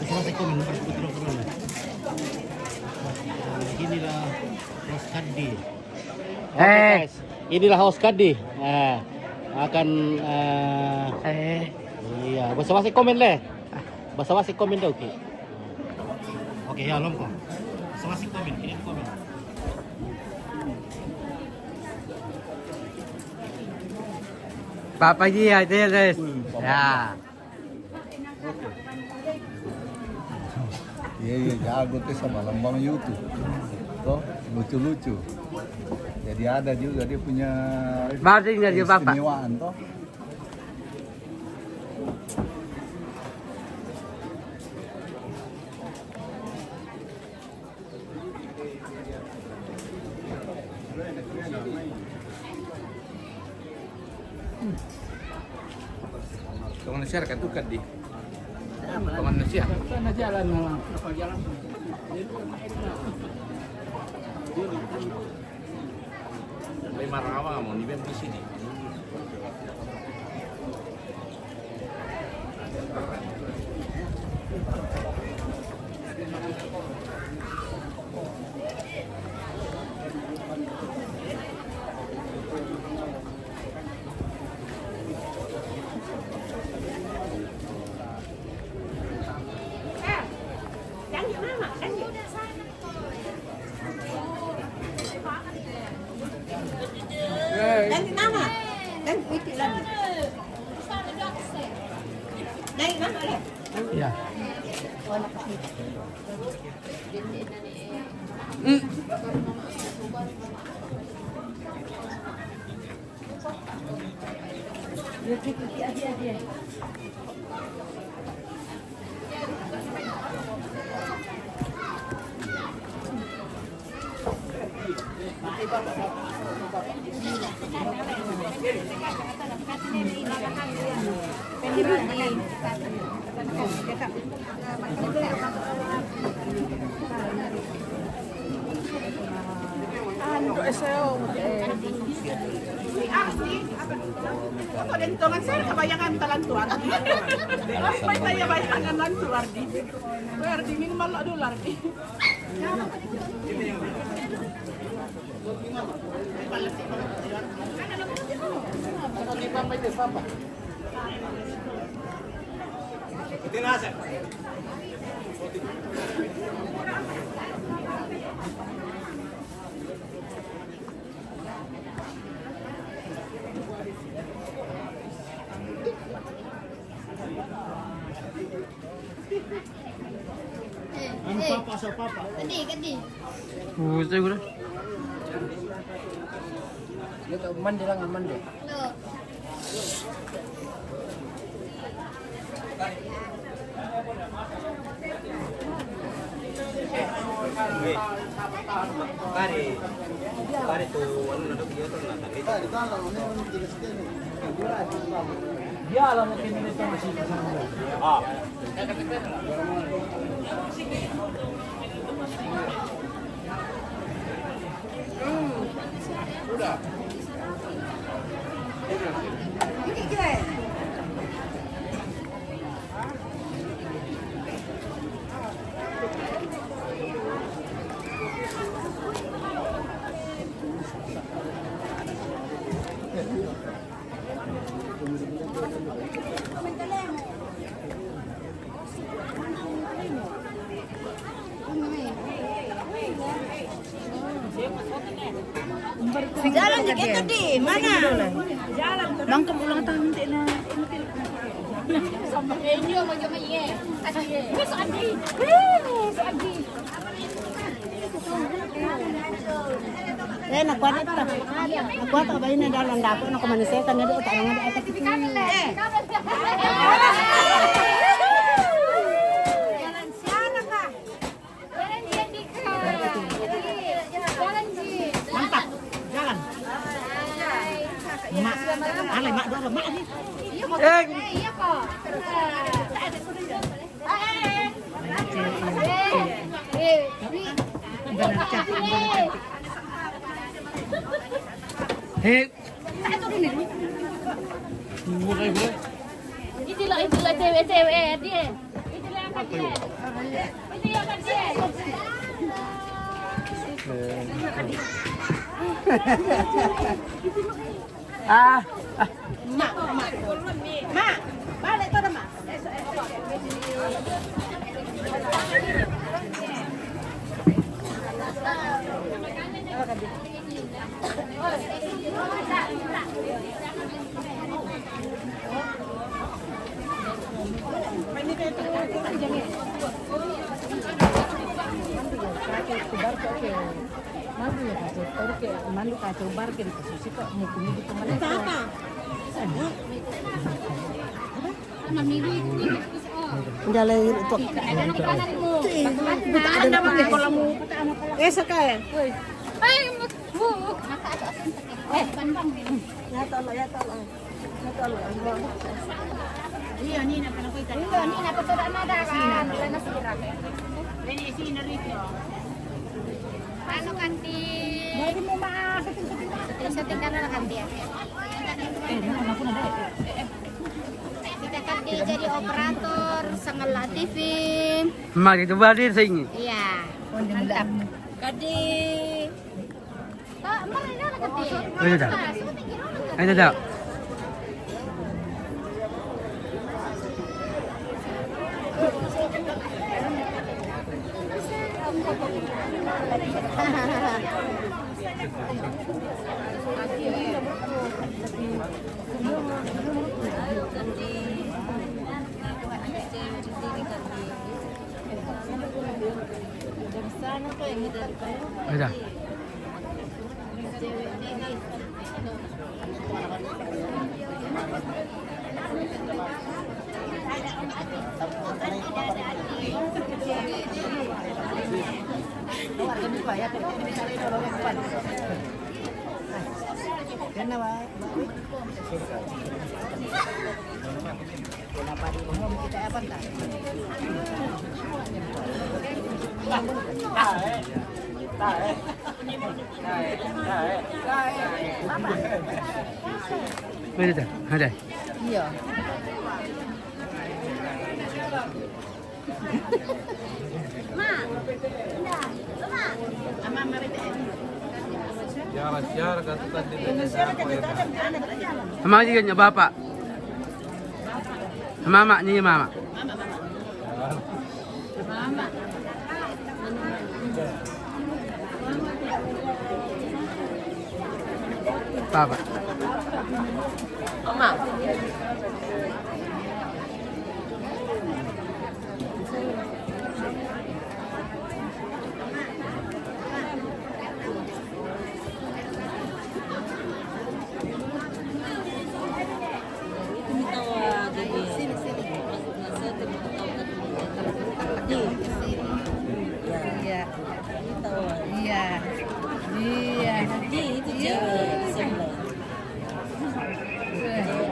selesai komen berturut-turut. Inilah host Kadi. Guys, inilah host Kadi. Nah, akan iya, basa-basi komen deh. Basa-basi komen deh, oke. Oke, ya lomko. Basa-basi komen, kirim komen. Papa Ji aja guys. Ya. Iya, jago tuh sama lambang YouTube. Toh, lucu-lucu. Jadi ada juga dia punya Martin dari Bapak. istimewaan toh. Kamu nasihat kan tuh kan di kamu nasihat Sana jalan malam. Apa jalan? lima rawa mau di sini. Ganti nama. Dan itu lagi. Naik nama leh. Iya. Ako din tungan sir, kabayangan talantuan. May bayangan lang tuwar di. Tuwar di minimal na dolar di. Ano papa sa papa? Kadi. Buset gue. Dito mandi lang ang mandi. No. Pare tuh anu nadok dia tuh Dia alam mo pinili ito masih kasama mo. Jalan dikit tadi, mana? Jalan. Bangkam ulang tahun tidak na. Inyo macam iye. Adi. Wes Adi. Wes Adi. Nakuha ito. Nakuha ito ba yun na dalang dapo na kumanisetan na doon. Tarang nga ito. Jalan siapa kah? Jalan dia Dika. Jalan ji. Mantap. Jalan. Mak. Alay, mak doon. Mak ini. Iya kok. Hei. Itulah cewek-cewek dia. Itulah Ah, Mak, balik to mak. Iya, ni na betul ada kan. Lena sirap. Ini sini rito. Ano kanti? Dari mo setting ka na kanti. Kita kanti jadi operator Sangala TV. mari itu badir sini. Iya. Mantap. Kadi. Tak, mana ada kanti? Ini dah. Ini dah. Ini dah. Ini dah. Ada. Iya. Siar kata tadi. Sama juga nya bapak. Mama nya mama. Papa. Mama.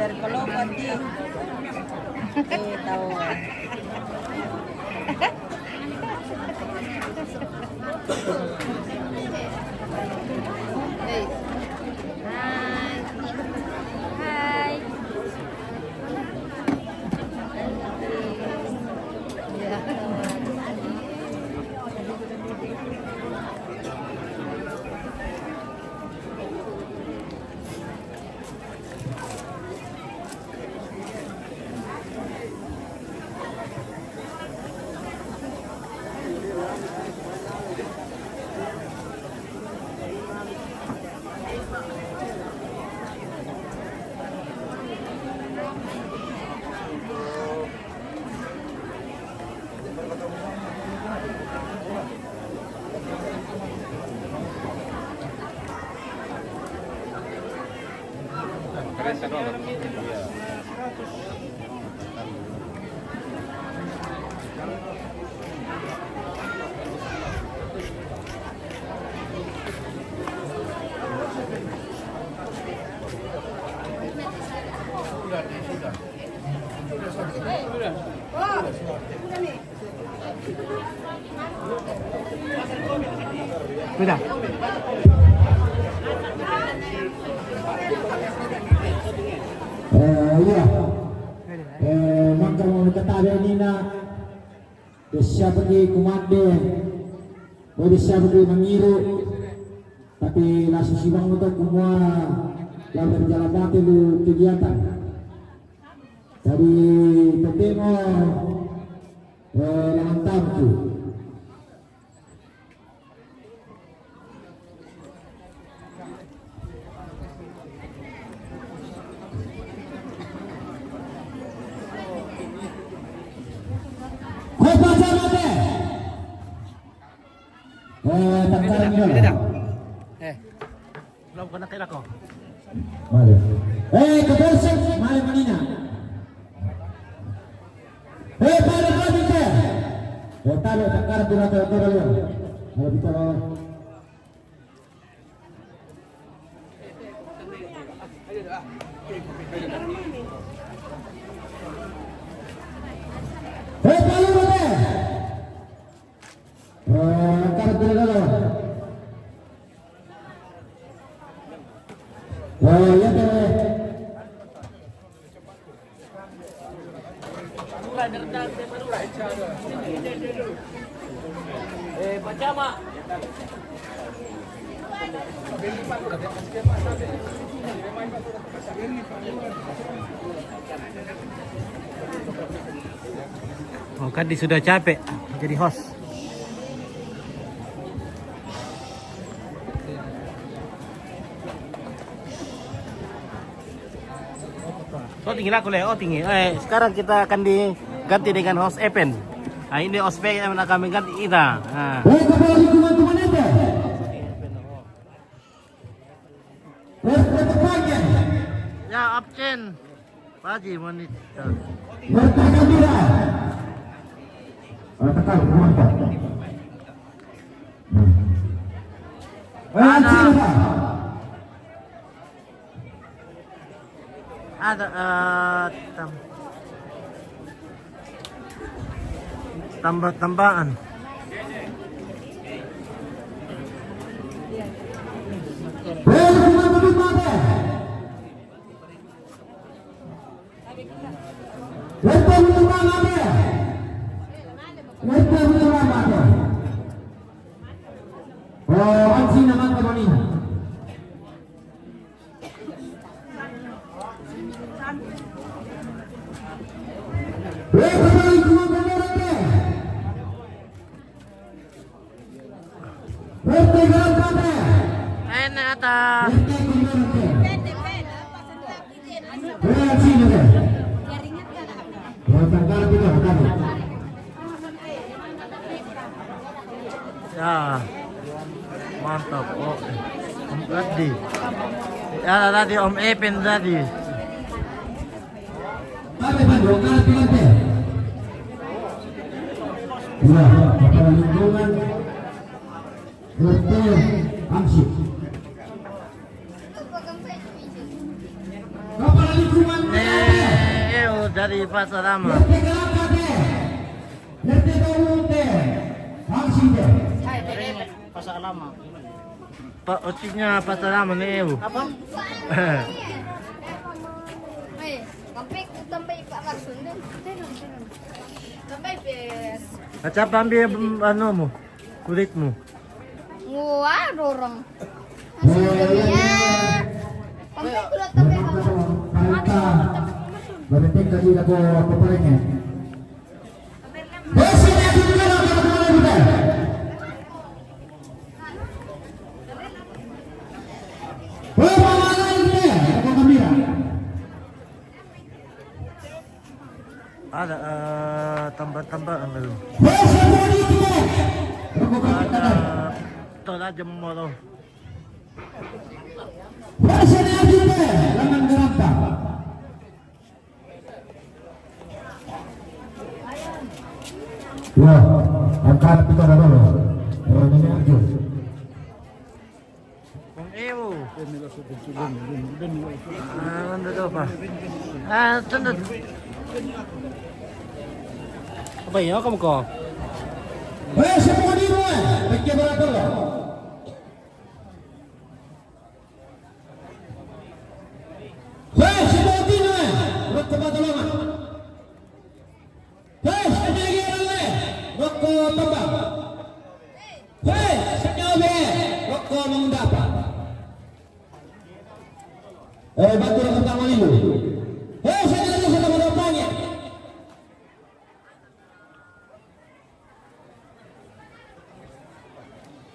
Dari Kelokan di tahu. Hai. Sudah. Iya. Maka mau kata ada ni nak Bisa pergi komando, bisa pergi mengiru, tapi langsung simbang untuk semua yang berjalan dulu kegiatan. Dari Petemo, Lantam tu. Belum kena kira kau. Mari. Kebersih, mari manina. Para kita. Taruh takar turun. Kalau kita Oh, Kandi sudah capek jadi host. Oh tinggi aku le, oh tinggi. Sekarang kita akan diganti dengan host event. Nah ini host event yang kami ganti kita. Nah. Ya absen. Paji monitor. Ada tambah-tambahan. Enak atas. Ya, mantap. Oh, Om Gadi. Ya tadi Om Epen tadi. Ya, kepala lingkungan Dr. Amsyik. Kepala lingkungan dari Pasar Lama. Pasar Lama. Pak Ocinya Pasar Lama nih. Apa? Kacap ambil anu mu, kulitmu. Wah, dorong. Hasilnya. Sampai kulit tapi Berarti tadi aku pepernya. Ada tambah-tambahan dulu. Ada tola jemolo. Ya, angkat kita dulu. Ini Arjun. Kung Ewo. Nandito pa. Sandot. Apa yun? Kamu ko? Semua di luar. Pergi berapa lo? Semua di luar. Berapa lama? Bantu rekan tamu dulu. Saya lagi sudah mendampingi.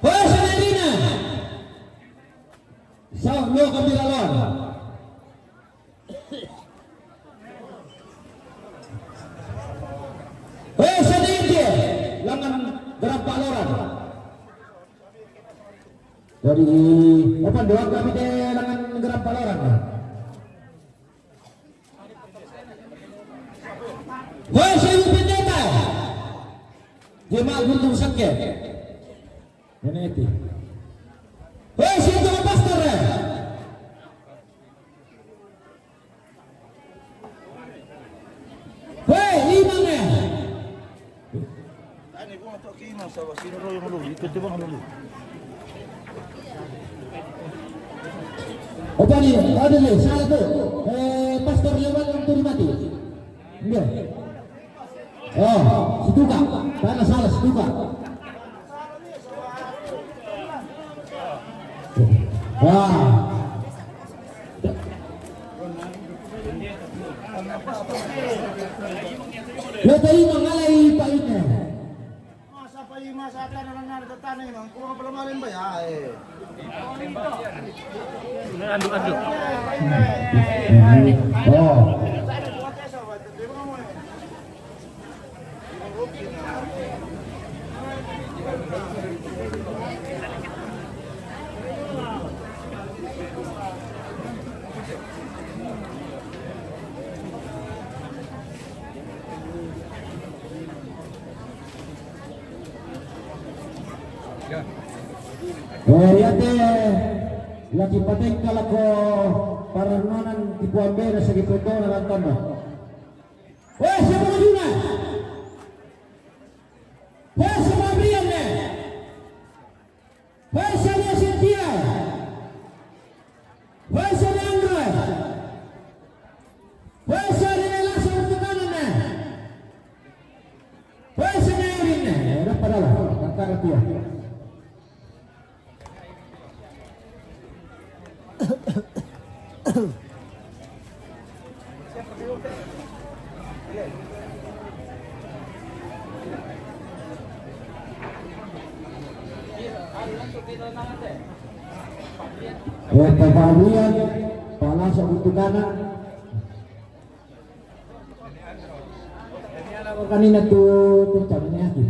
Senadina. Sang lo kembiralan. Senadina. Langan gerak paloran. Jadi apa doa kami deh langan gerak paloran. Saya pendeta. Jemaat Gunung Sakya. Ini itu. Siapa pastor? Imamnya. Ani ko ato kimo sa sinuro yung ulo. Ito tiba ang ulo. Apa ni? Ada ni, salah tu. Pastor lewat yang turun mati. Enggak. Oh, situ kak. Karena salah situ kak. Kita ini mengalai Pak ini. Masa pa yung masa ata na lang na tanay man. Kung ka pala malin ba ya Anduk. Oh. Yate lagi pating kalako paranonan tipu ambera sa giputo na lantan mo. Siapa majuna? Siapa Brian na? Siapa Cynthia? Siapa Android? Siapa Nelasa untuk kanan na? Siapa Erin na? Dapat padalah, kantara dia. Pembahagian palas untuk kanan. Kanina tu caranya hati.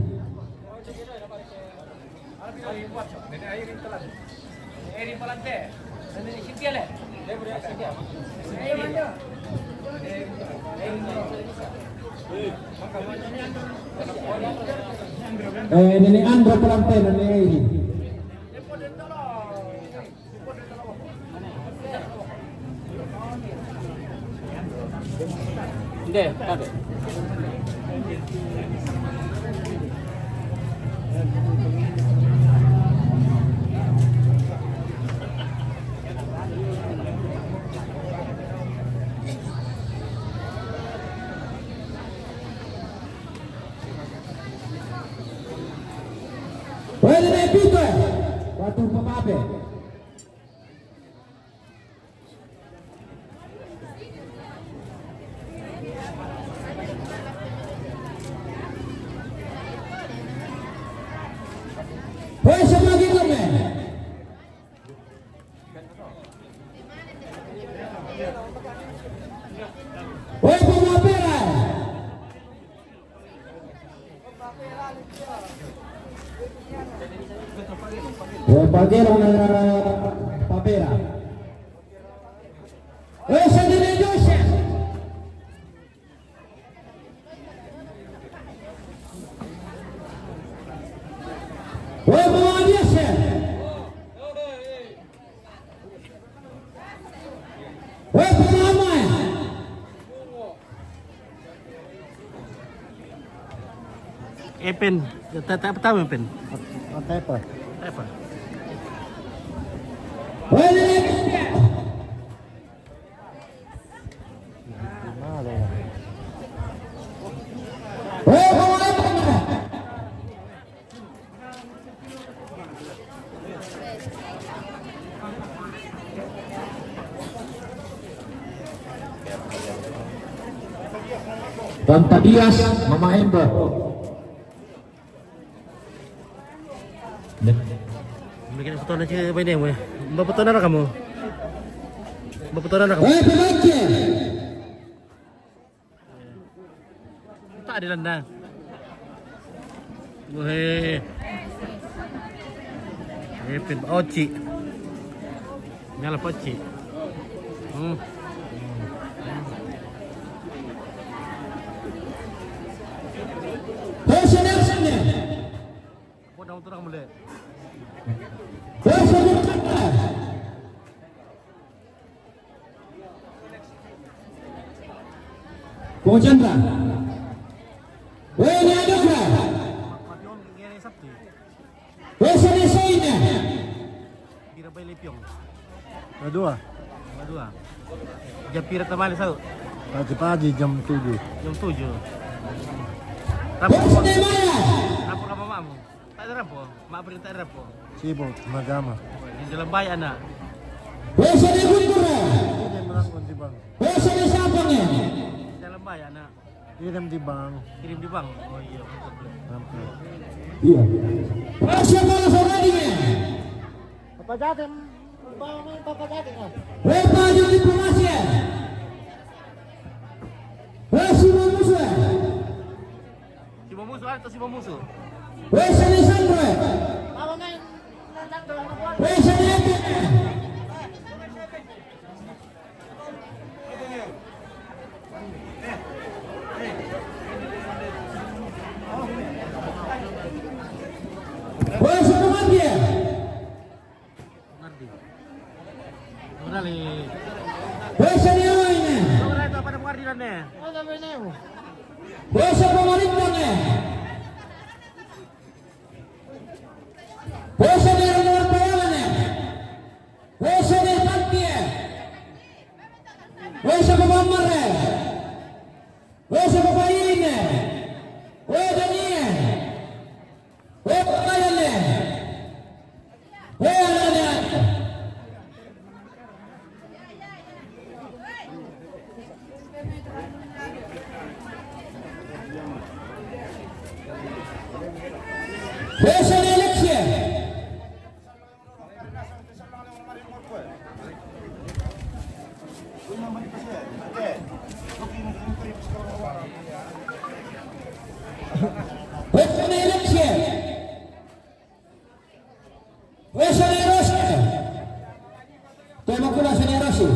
Ini Andro Pelante ini. Deh, ada. Boleh pito waktu pemabe. Boleh lagi kami. Boleh pemapera. Pagero na papera. Sa dinedosya. Mga diasya. Pamamay. Epen, tahu Epen? Apa? Apa? Tonta Dias, Mama Embo. Bikin foto aja apa ini ya? Mbak foto nara kamu? Mbak foto nara kamu? Pemakai. Tak ada landang. Weh. Epin Oci. Nyala Oci. Personel sana. Bodoh motor kamu le. Personel sana. Chandra. Weh, Nyadokra. Mationg ngene Sabtu. Personel sana. Kira bay lepiong. Dua. Jam pira tamali sao? Pagi-pagi jam 7. Jam 7. Personel Maya. Rapor sama mamamu? Tak ada rapor? Mak beri tak ada rapor? Sibuk, magama. Di dalam bayan nak? Personel Gundura. Hindi melangkon di bang. Personel Sapangnya. Di dalam bayan nak? Kirim di bang. Kirim di bank? Oh iya, betul. Sampai. Iya. Personel Soradinya. Apa jatim? Papa jatim kan? Repa Judi Pemasya. Personel Musuh. Si Mamusu atau si Mamusu? Personel Sandra. Personel Epic. Personel Mandia. Ngerti. Udah li. Personel Lainnya. Udah itu apa ada pengadilannya? Personel Pemerintahnya. Personel Luar Bayangannya. Personel Pantia. Personel Pemamarnya. Personel Pemainnya. Wedanya. Pemainnya. Wedanya. Personel Alexia. Personel Alexia. Personel Rosa. Tema kula Personel Rosa.